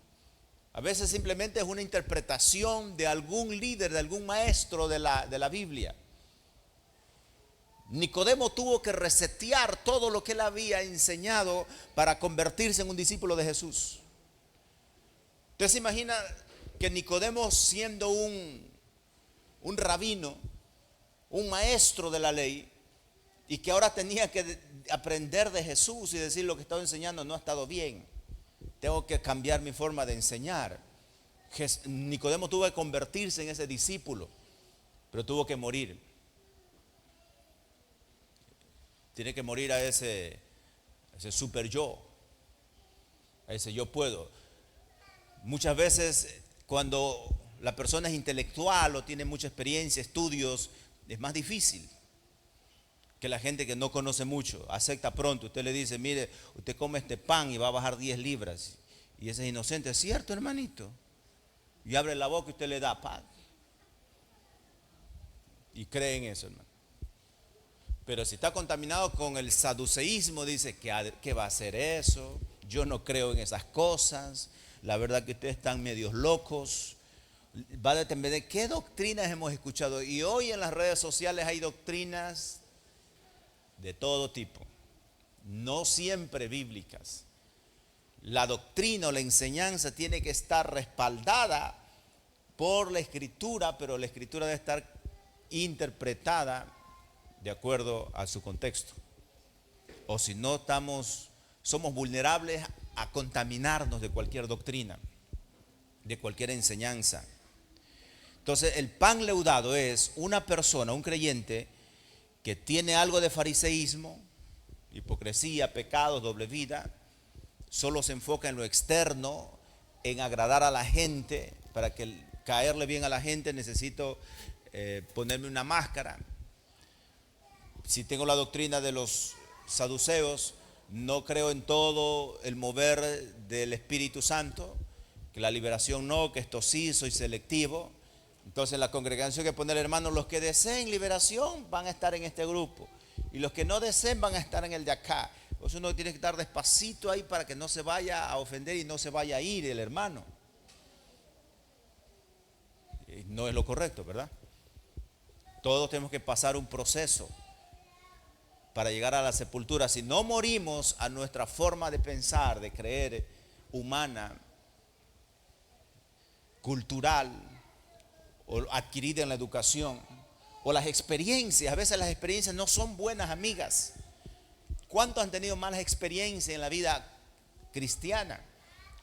A veces simplemente es una interpretación de algún líder, de algún maestro de la Biblia. Nicodemo tuvo que resetear todo lo que él había enseñado para convertirse en un discípulo de Jesús. Usted se imagina que Nicodemo, siendo un rabino, un maestro de la ley, y que ahora tenía que aprender de Jesús y decir lo que estaba enseñando no ha estado bien, tengo que cambiar mi forma de enseñar. Nicodemo tuvo que convertirse en ese discípulo, pero tuvo que morir. Tiene que morir a ese super yo, a ese yo puedo. Muchas veces cuando la persona es intelectual o tiene mucha experiencia, estudios, es más difícil que la gente que no conoce mucho, acepta pronto. Usted le dice, mire, usted come este pan y va a bajar 10 libras. Y ese es inocente, ¿es cierto, hermanito? Y abre la boca y usted le da pan. Y cree en eso, hermano. Pero si está contaminado con el saduceísmo, dice, ¿qué va a hacer eso? Yo no creo en esas cosas. La verdad que ustedes están medios locos. Va a depender de qué doctrinas hemos escuchado. Y hoy en las redes sociales hay doctrinas de todo tipo, no siempre bíblicas. La doctrina o la enseñanza tiene que estar respaldada por la Escritura, pero la Escritura debe estar interpretada de acuerdo a su contexto. O si no, somos vulnerables a contaminarnos de cualquier doctrina, de cualquier enseñanza. Entonces, el pan leudado es una persona, un creyente, que tiene algo de fariseísmo, hipocresía, pecados, doble vida, solo se enfoca en lo externo, en agradar a la gente. Para caerle bien a la gente necesito ponerme una máscara. Si tengo la doctrina de los saduceos, no creo en todo el mover del Espíritu Santo, que la liberación no, que esto sí, soy selectivo. Entonces en la congregación hay que poner, hermanos, los que deseen liberación van a estar en este grupo y los que no deseen van a estar en el de acá. Por eso uno tiene que estar despacito ahí para que no se vaya a ofender y no se vaya a ir el hermano. No es lo correcto, ¿verdad? Todos tenemos que pasar un proceso para llegar a la sepultura. Si no morimos a nuestra forma de pensar, de creer, humana, cultural, o adquirida en la educación, o las experiencias. A veces las experiencias no son buenas amigas. ¿Cuántos han tenido malas experiencias en la vida cristiana?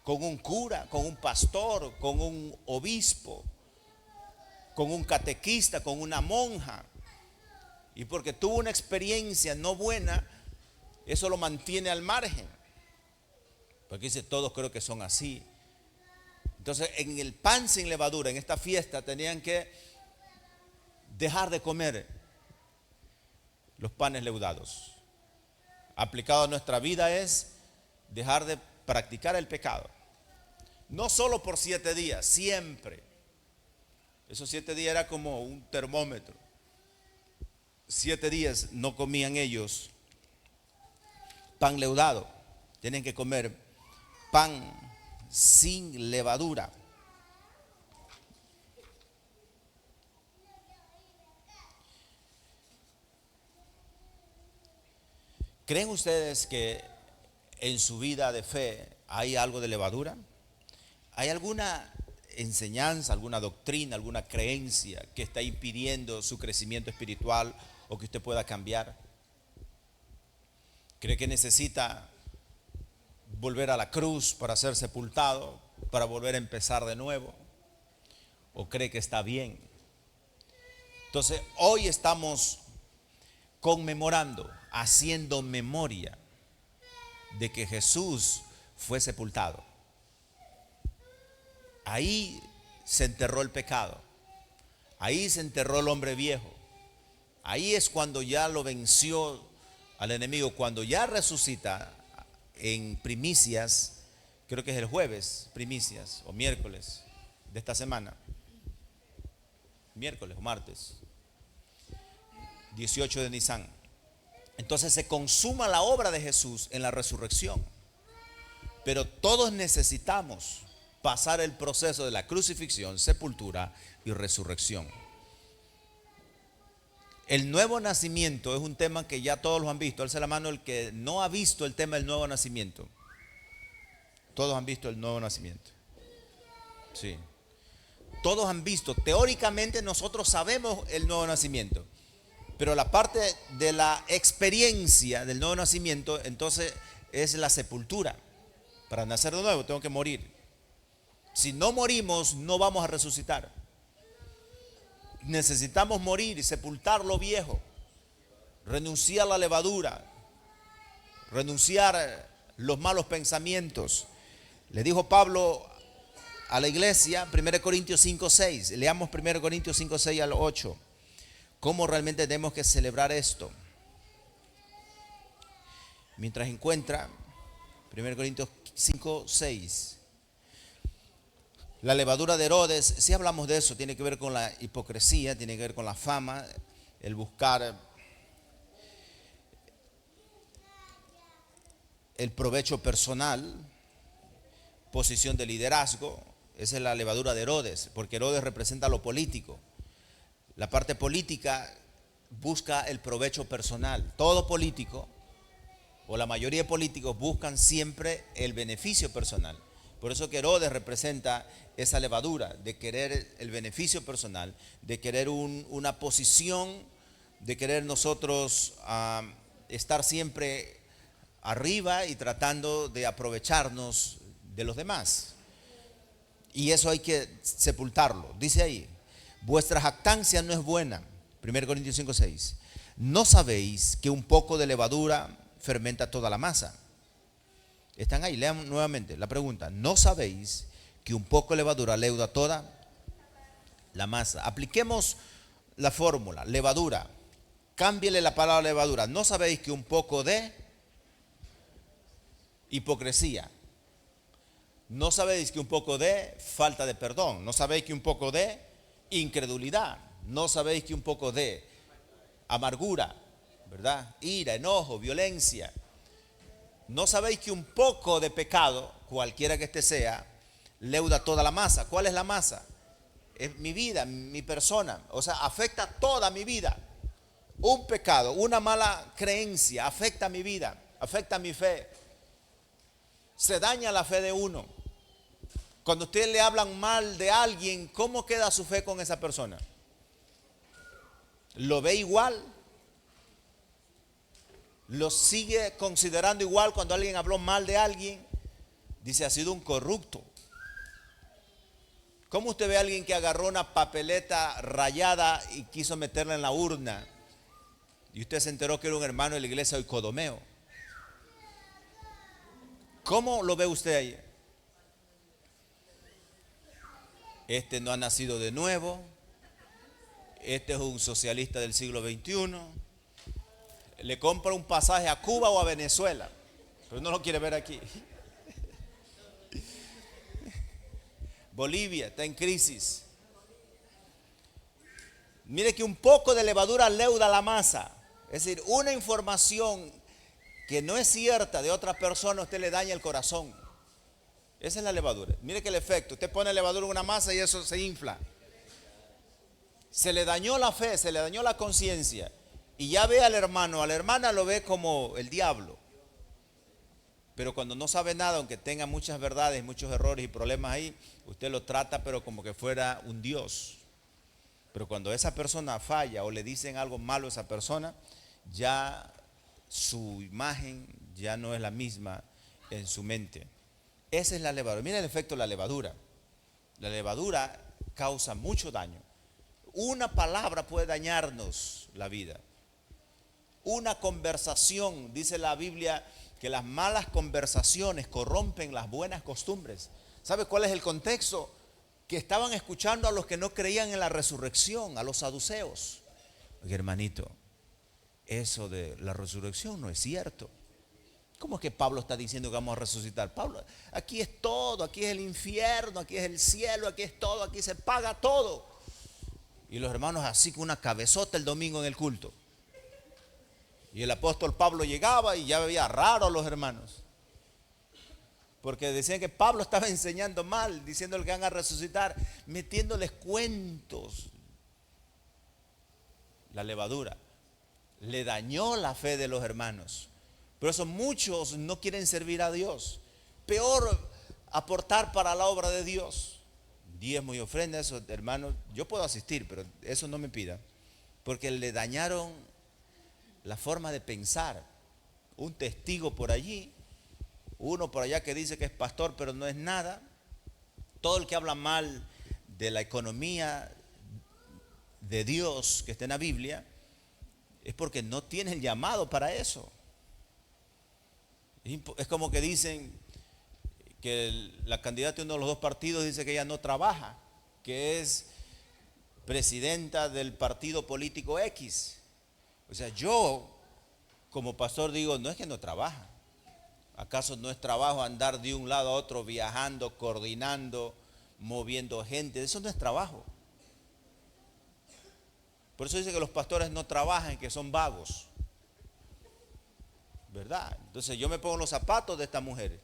Con un cura, con un pastor, con un obispo, con un catequista, con una monja. Y porque tuvo una experiencia no buena, eso lo mantiene al margen. Porque dice, todos creo que son así. Entonces, en el pan sin levadura, en esta fiesta, tenían que dejar de comer los panes leudados. Aplicado a nuestra vida es dejar de practicar el pecado. No solo por 7 días, siempre. Esos 7 días era como un termómetro. 7 días no comían ellos pan leudado. Tienen que comer pan sin levadura. ¿Creen ustedes que en su vida de fe hay algo de levadura? ¿Hay alguna enseñanza, alguna doctrina, alguna creencia que está impidiendo su crecimiento espiritual o que usted pueda cambiar? ¿Cree que necesita volver a la cruz para ser sepultado, para volver a empezar de nuevo? ¿O cree que está bien? Entonces, hoy estamos conmemorando, haciendo memoria de que Jesús fue sepultado. Ahí se enterró el pecado. Ahí se enterró el hombre viejo. Ahí es cuando ya lo venció al enemigo. Cuando ya resucita en primicias, creo que es el jueves, primicias, o miércoles de esta semana. Miércoles o martes. 18 de Nisan. Entonces se consuma la obra de Jesús en la resurrección. Pero todos necesitamos pasar el proceso de la crucifixión, sepultura y resurrección. El nuevo nacimiento es un tema que ya todos lo han visto. Alza la mano el que no ha visto el tema del nuevo nacimiento. Todos han visto el nuevo nacimiento. Sí. Todos han visto. Teóricamente nosotros sabemos el nuevo nacimiento. Pero la parte de la experiencia del nuevo nacimiento, entonces, es la sepultura. Para nacer de nuevo tengo que morir. Si no morimos, no vamos a resucitar. Necesitamos morir y sepultar lo viejo. Renunciar a la levadura. Renunciar a los malos pensamientos. Le dijo Pablo a la iglesia, 1 Corintios 5, 6. Leamos 1 Corintios 5, 6 al 8. ¿Cómo realmente tenemos que celebrar esto? Mientras encuentra 1 Corintios 5, 6. La levadura de Herodes, si hablamos de eso, tiene que ver con la hipocresía, tiene que ver con la fama, el buscar el provecho personal, posición de liderazgo. Esa es la levadura de Herodes, porque Herodes representa lo político. La parte política busca el provecho personal. Todo político, o la mayoría de políticos, buscan siempre el beneficio personal. Por eso que Herodes representa esa levadura de querer el beneficio personal, de querer una posición, de querer nosotros estar siempre arriba y tratando de aprovecharnos de los demás. Y eso hay que sepultarlo. Dice ahí, vuestra jactancia no es buena. 1 Corintios 5, 6. ¿No sabéis que un poco de levadura fermenta toda la masa? Están ahí, lean nuevamente la pregunta. ¿No sabéis que un poco de levadura leuda toda la masa? Apliquemos la fórmula, levadura. Cámbiele la palabra levadura. ¿No sabéis que un poco de hipocresía? ¿No sabéis que un poco de falta de perdón? ¿No sabéis que un poco de incredulidad? ¿No sabéis que un poco de amargura, verdad? Ira, enojo, violencia. ¿No sabéis que un poco de pecado, cualquiera que este sea, leuda toda la masa? ¿Cuál es la masa? Es mi vida, mi persona. O sea, afecta toda mi vida. Un pecado, una mala creencia afecta mi vida, afecta mi fe. Se daña la fe de uno. Cuando ustedes le hablan mal de alguien, ¿cómo queda su fe con esa persona? ¿Lo ve igual? ¿Lo sigue considerando igual cuando alguien habló mal de alguien? Dice, ha sido un corrupto. ¿Cómo usted ve a alguien que agarró una papeleta rayada y quiso meterla en la urna? Y usted se enteró que era un hermano de la iglesia Oicodomeo. ¿Cómo lo ve usted ahí? Este no ha nacido de nuevo. Este es un socialista del siglo XXI. Le compra un pasaje a Cuba o a Venezuela, pero no lo quiere ver aquí. Bolivia está en crisis. Mire que un poco de levadura leuda la masa. Es decir, una información que no es cierta de otra persona, usted le daña el corazón. Esa es la levadura. Mire que el efecto, usted pone levadura en una masa y eso se infla. Se le dañó la fe, se le dañó la conciencia. Y ya ve al hermano, a la hermana lo ve como el diablo. Pero cuando no sabe nada, aunque tenga muchas verdades, muchos errores y problemas ahí, usted lo trata pero como que fuera un Dios. Pero cuando esa persona falla o le dicen algo malo a esa persona, ya su imagen ya no es la misma en su mente. Esa es la levadura. Mira el efecto de la levadura. La levadura causa mucho daño. Una palabra puede dañarnos la vida. Una conversación, dice la Biblia, que las malas conversaciones corrompen las buenas costumbres. ¿Sabe cuál es el contexto? Que estaban escuchando a los que no creían en la resurrección, a los saduceos. Oye, hermanito, eso de la resurrección no es cierto. ¿Cómo es que Pablo está diciendo que vamos a resucitar? Pablo, aquí es todo, aquí es el infierno, aquí es el cielo, aquí es todo, aquí se paga todo. Y los hermanos así con una cabezota el domingo en el culto. Y el apóstol Pablo llegaba y ya veía raro a los hermanos. Porque decían que Pablo estaba enseñando mal, diciéndole que van a resucitar, metiéndoles cuentos. La levadura le dañó la fe de los hermanos. Por eso muchos no quieren servir a Dios. Peor aportar para la obra de Dios. Diezmo y ofrenda, eso, hermanos, yo puedo asistir, pero eso no me pida. Porque le dañaron la forma de pensar. Un testigo por allí, uno por allá que dice que es pastor, pero no es nada. Todo el que habla mal de la economía de Dios que está en la Biblia es porque no tiene el llamado para eso. Es como que dicen que la candidata de uno de los dos partidos dice que ella no trabaja, que es presidenta del partido político X. O sea, yo como pastor digo, no es que no trabaja. ¿Acaso no es trabajo andar de un lado a otro viajando, coordinando, moviendo gente? Eso no es trabajo. Por eso dice que los pastores no trabajan, que son vagos. ¿Verdad? Entonces yo me pongo los zapatos de esta mujer.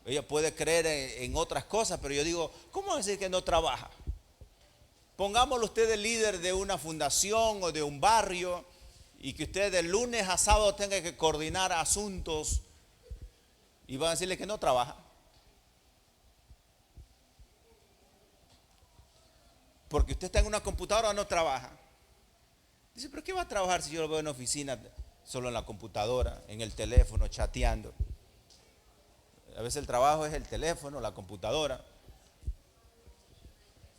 Ella puede creer en otras cosas, pero yo digo, ¿cómo decir que no trabaja? Pongámoslo usted de líder de una fundación o de un barrio y que usted de lunes a sábado tenga que coordinar asuntos y van a decirle que no trabaja. Porque usted está en una computadora o no trabaja. Dice, ¿pero qué va a trabajar si yo lo veo en la oficina, solo en la computadora, en el teléfono, chateando? A veces el trabajo es el teléfono, la computadora.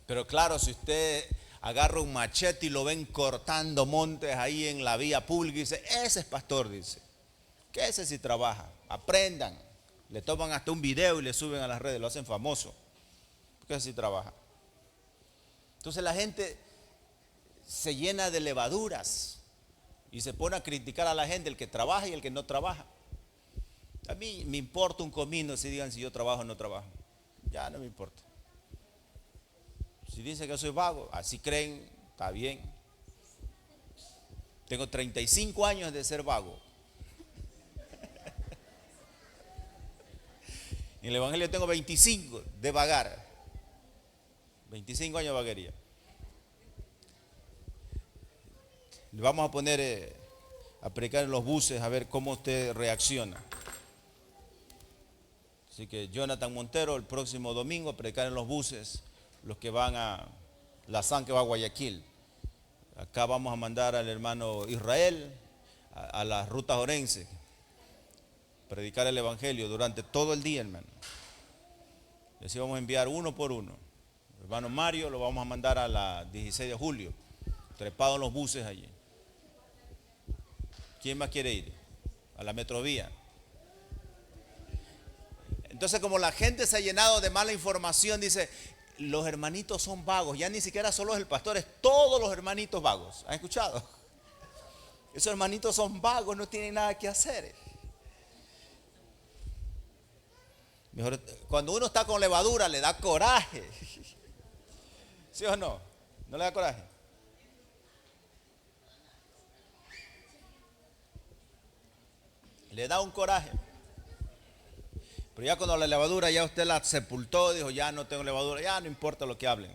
Pero claro, si usted agarra un machete y lo ven cortando montes ahí en la vía pública y dice, ese es pastor, dice. Que ese sí trabaja. Aprendan. Le toman hasta un video y le suben a las redes, lo hacen famoso. Porque ese sí trabaja. Entonces la gente se llena de levaduras y se pone a criticar a la gente, el que trabaja y el que no trabaja. A mí me importa un comino si digan si yo trabajo o no trabajo. Ya no me importa. Si dicen que soy vago, así creen, está bien. Tengo 35 años de ser vago. En el Evangelio tengo 25 de vagar. 25 años de vaguería. Le vamos a poner a predicar en los buses a ver cómo usted reacciona. Así que Jonathan Montero el próximo domingo a predicar en los buses, los que van a la San que va a Guayaquil. Acá vamos a mandar al hermano Israel a las rutas orenses, predicar el evangelio durante todo el día, hermano. Y así vamos a enviar uno por uno. El hermano Mario lo vamos a mandar a la 16 de julio, trepado en los buses allí. ¿Quién más quiere ir? A la Metrovía. Entonces, como la gente se ha llenado de mala información, dice, los hermanitos son vagos. Ya ni siquiera solo es el pastor, es todos los hermanitos vagos. ¿Han escuchado? Esos hermanitos son vagos, no tienen nada que hacer. Mejor, cuando uno está con levadura, le da coraje. ¿Sí o no? ¿No le da coraje? Le da un coraje. Pero ya cuando la levadura ya usted la sepultó, dijo, ya no tengo levadura, ya no importa lo que hablen.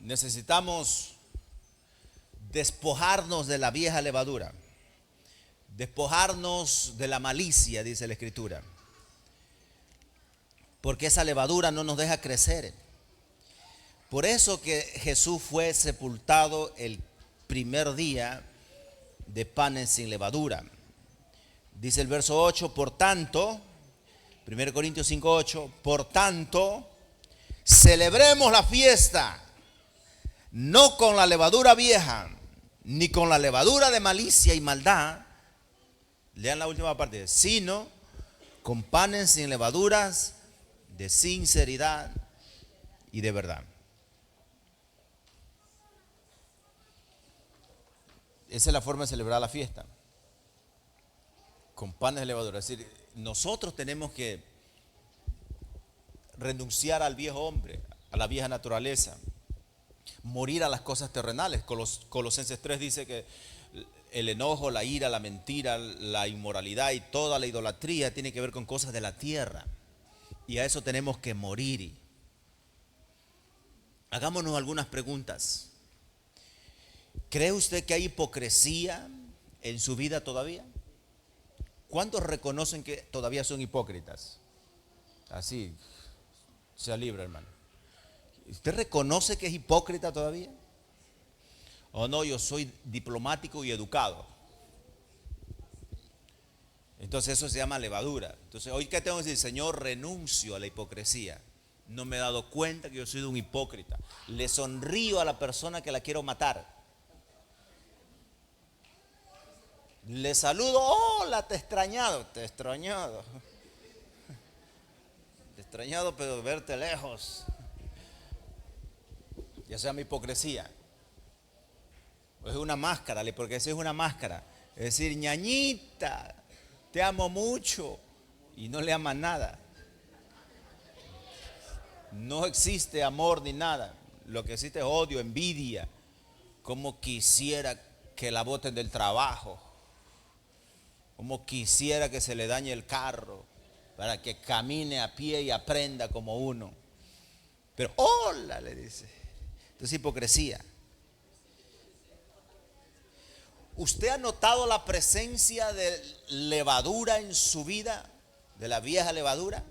Necesitamos despojarnos de la vieja levadura, despojarnos de la malicia, dice la Escritura, porque esa levadura no nos deja crecer. Por eso que Jesús fue sepultado el primer día de panes sin levadura. Dice el verso 8, por tanto, 1 Corintios 5:8, por tanto, celebremos la fiesta, no con la levadura vieja, ni con la levadura de malicia y maldad, lean la última parte, sino con panes sin levaduras de sinceridad y de verdad. Esa es la forma de celebrar la fiesta, con panes de levadura. Es decir, nosotros tenemos que renunciar al viejo hombre, a la vieja naturaleza, morir a las cosas terrenales. Colosenses 3 dice que el enojo, la ira, la mentira, la inmoralidad y toda la idolatría tiene que ver con cosas de la tierra. Y a eso tenemos que morir. Hagámonos algunas preguntas. ¿Cree usted que hay hipocresía en su vida todavía? ¿Cuántos reconocen que todavía son hipócritas? Así, sea libre, hermano. ¿Usted reconoce que es hipócrita todavía? ¿O no? Yo soy diplomático y educado. Entonces eso se llama levadura. Entonces hoy que tengo que decir, Señor, renuncio a la hipocresía. No me he dado cuenta que yo soy un hipócrita. Le sonrío a la persona que la quiero matar. Le saludo, hola, te he extrañado. Te he extrañado. Te he extrañado, pero verte lejos. Ya sea mi hipocresía. Es una máscara, la hipocresía es una máscara. Es decir, ñañita, te amo mucho. Y no le amas nada. No existe amor ni nada. Lo que existe es odio, envidia. Como quisiera que la boten del trabajo. Como quisiera que se le dañe el carro para que camine a pie y aprenda como uno. Pero hola, le dice. Entonces hipocresía. ¿Usted ha notado la presencia de levadura en su vida? De la vieja levadura.